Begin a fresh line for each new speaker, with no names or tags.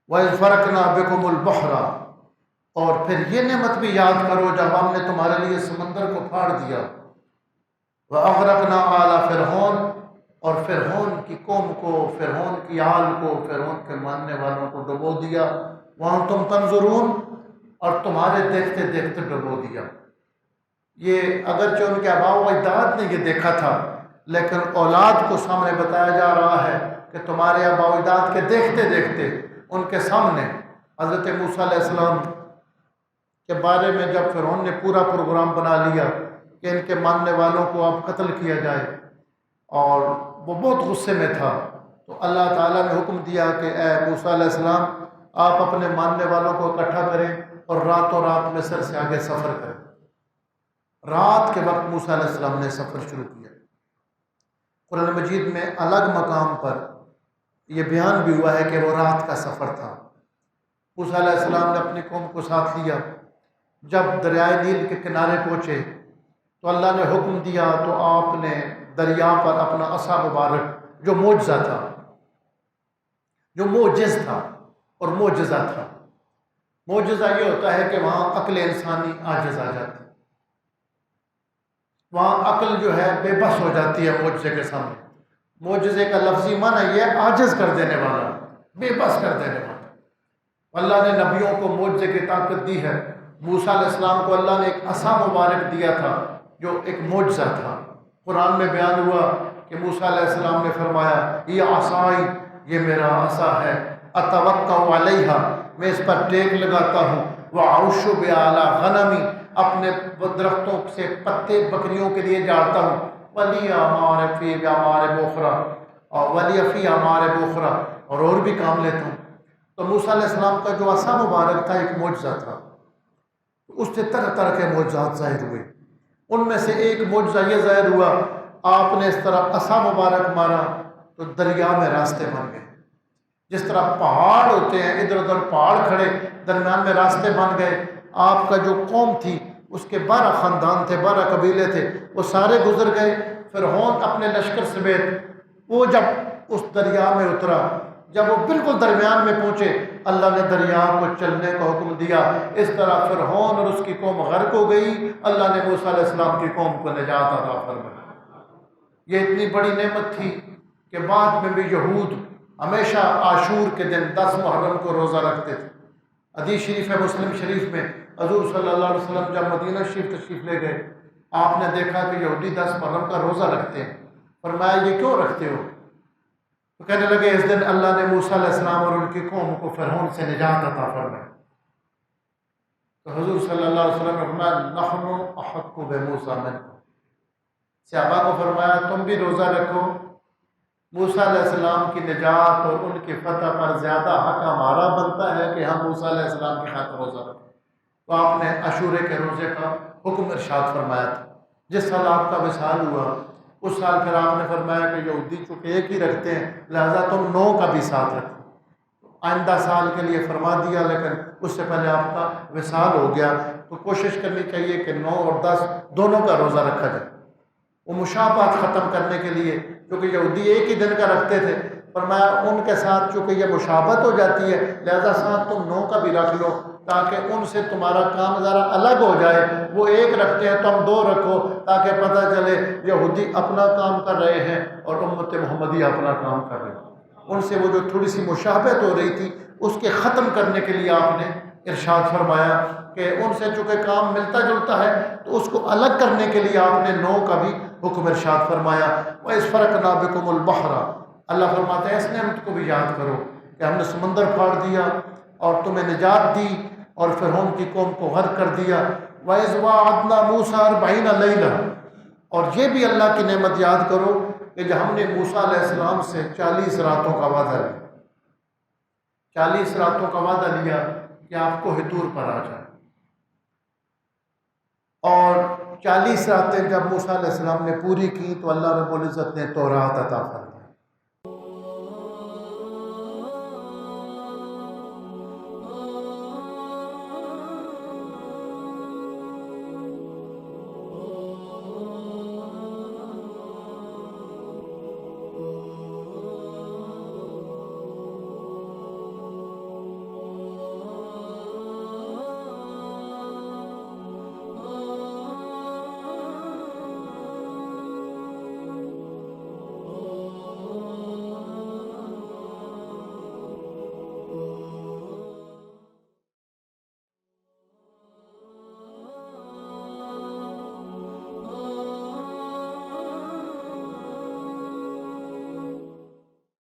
وَإِذْ فَرَقْنَا بِكُمُ الْبَحْرَ، اور پھر یہ نعمت بھی یاد کرو جب ہم نے تمہارے لیے سمندر کو پھاڑ دیا، وَأَغْرَقْنَا آلَ فِرْعَوْنَ، اور فرعون کی قوم کو، فرعون کی آل کو، فرعون کے ماننے والوں کو ڈبو دیا، وَأَنْتُمْ تَنْظُرُونَ، اور تمہارے دیکھتے دیکھتے ڈبو دیا۔ یہ اگرچہ ان کے آباء و اجداد نے یہ دیکھا تھا، لیکن اولاد کو سامنے بتایا جا رہا ہے کہ تمہارے آباء و اجداد کے دیکھتے دیکھتے ان کے سامنے حضرت موسیٰ علیہ السلام کے بارے میں جب فرعون نے پورا پروگرام بنا لیا کہ ان کے ماننے والوں کو اب قتل کیا جائے، اور وہ بہت غصے میں تھا، تو اللہ تعالیٰ نے حکم دیا کہ اے موسیٰ علیہ السلام، آپ اپنے ماننے والوں کو اکٹھا کریں اور راتوں رات مصر سے آگے سفر کریں۔ رات کے وقت موسیٰ علیہ السلام نے سفر شروع کیا۔ قرآن مجید میں الگ مقام پر یہ بیان بھی ہوا ہے کہ وہ رات کا سفر تھا۔ موسیٰ علیہ السلام نے اپنی قوم کو ساتھ لیا، جب دریائے نیل کے کنارے پہنچے تو اللہ نے حکم دیا تو آپ نے دریا پر اپنا عصا مبارک، جو معجزہ تھا، جو معجز تھا اور معجزہ تھا، معجزہ یہ ہوتا ہے کہ وہاں عقل انسانی عاجز آ جاتی، وہاں عقل جو ہے بے بس ہو جاتی ہے معجزے کے سامنے۔ معجزے کا لفظی معنی یہ عاجز کر دینے والا، بے بس کر دینے والا۔ اللہ نے نبیوں کو معجزے کی طاقت دی ہے۔ موسیٰ علیہ السلام کو اللہ نے ایک عصا مبارک دیا تھا جو ایک معجزہ تھا۔ قرآن میں بیان ہوا کہ موسیٰ علیہ السلام نے فرمایا یہ عصائی، یہ میرا عصا ہے، اتوکا علیہا، میں اس پر ٹیک لگاتا ہوں، وَأَعُشُّ بِأَعْلَىٰ غَنَمِي، اپنے درختوں سے پتے بکریوں کے لیے جاڑتا ہوں، وَلِيَ مَعَارِبْ فِي مَعَارِبْ أُخْرَىٰ، اور وَلِيَ فِي مَعَارِبْ أُخْرَىٰ، اور بھی کام لیتا ہوں۔ تو موسیٰ علیہ السلام کا جو عصا مبارک تھا ایک معجزہ تھا، اس سے طرح طرح کے معجزات ظاہر ہوئے۔ ان میں سے ایک معجزہ یہ ظاہر ہوا، آپ نے اس طرح عصا مبارک مارا تو دریا میں راستے بن گئے۔ جس طرح پہاڑ ہوتے ہیں، ادھر ادھر پہاڑ کھڑے، درمیان میں راستے بن گئے۔ آپ کا جو قوم تھی اس کے 12 خاندان تھے، 12 قبیلے تھے، وہ سارے گزر گئے۔ فرعون اپنے لشکر سمیت وہ جب اس دریا میں اترا، جب وہ بالکل درمیان میں پہنچے، اللہ نے دریا کو چلنے کا حکم دیا۔ اس طرح فرعون اور اس کی قوم غرق ہو گئی۔ اللہ نے موسیٰ علیہ السلام کی قوم کو نجات عطا فرمائی۔ یہ اتنی بڑی نعمت تھی کہ بعد میں بھی یہود ہمیشہ عاشور کے دن 10 محرم کو روزہ رکھتے تھے۔ حدیث شریف ہے مسلم شریف میں، حضور صلی اللہ علیہ وسلم جب مدینہ شریف تشریف لے گئے، آپ نے دیکھا کہ یہودی 10 محرم کا روزہ رکھتے ہیں۔ فرمایا یہ کیوں رکھتے ہو؟ تو کہنے لگے اس دن اللہ نے موسیٰ علیہ السلام اور ان کی قوم کو فرعون سے نجات عطا فرمائی۔ تو حضور صلی اللہ علیہ وسلم نے فرمایا نحن احق بموسیٰ منکم، صحابہ کو فرمایا تم بھی روزہ رکھو، موسیٰ علیہ السلام کی نجات اور ان کی فتح پر زیادہ حق ہمارا بنتا ہے کہ ہم موسیٰ علیہ السلام کی خاطر روزہ رکھیں۔ تو آپ نے عاشورے کے روزے کا حکم ارشاد فرمایا تھا۔ جس سال آپ کا وصال ہوا اس سال پھر آپ نے فرمایا کہ یہودی چونکہ ایک ہی رکھتے ہیں لہذا تم 9 کا بھی ساتھ رکھو۔ آئندہ سال کے لیے فرما دیا، لیکن اس سے پہلے آپ کا وصال ہو گیا، تو کوشش کرنی چاہیے کہ 9 اور 10 دونوں کا روزہ رکھا جائے۔ وہ مشابہت ختم کرنے کے لیے، کیونکہ یہودی ایک ہی دن کا رکھتے تھے، فرمایا ان کے ساتھ چونکہ یہ مشابہت ہو جاتی ہے لہذا ساتھ تم 9 کا بھی رکھ لو، تاکہ ان سے تمہارا کام ذرا الگ ہو جائے۔ وہ ایک رکھتے ہیں تم 2 رکھو، تاکہ پتہ چلے یہودی اپنا کام کر رہے ہیں اور امت محمدی اپنا کام کر رہے ہیں۔ ان سے وہ جو تھوڑی سی مشابہت ہو رہی تھی اس کے ختم کرنے کے لیے آپ نے ارشاد فرمایا کہ ان سے چونکہ کام ملتا جلتا ہے تو اس کو الگ کرنے کے لیے آپ نے 9 کا بھی حکم ارشاد فرمایا۔ وَإِذْ فَرَقْنَا بِكُمُ الْبَحْرَ، اللہ فرماتے ہیں اس نعمت کو بھی یاد کرو کہ ہم نے سمندر پھاڑ دیا اور تمہیں نجات دی اور فرعون کی قوم کو غرق کر دیا۔ وَإِذْ وَعَدْنَا مُوسَىٰ 40 لَيْلَةً، اور یہ بھی اللہ کی نعمت یاد کرو کہ جب ہم نے موسیٰ علیہ السلام سے 40 راتوں کا وعدہ لیا، 40 راتوں کا وعدہ لیا کہ آپ کو حضور پر آ جائے، اور 40 راتیں جب موسیٰ علیہ السلام نے پوری کی تو اللہ رب العزت نے تورات عطا فرمائی۔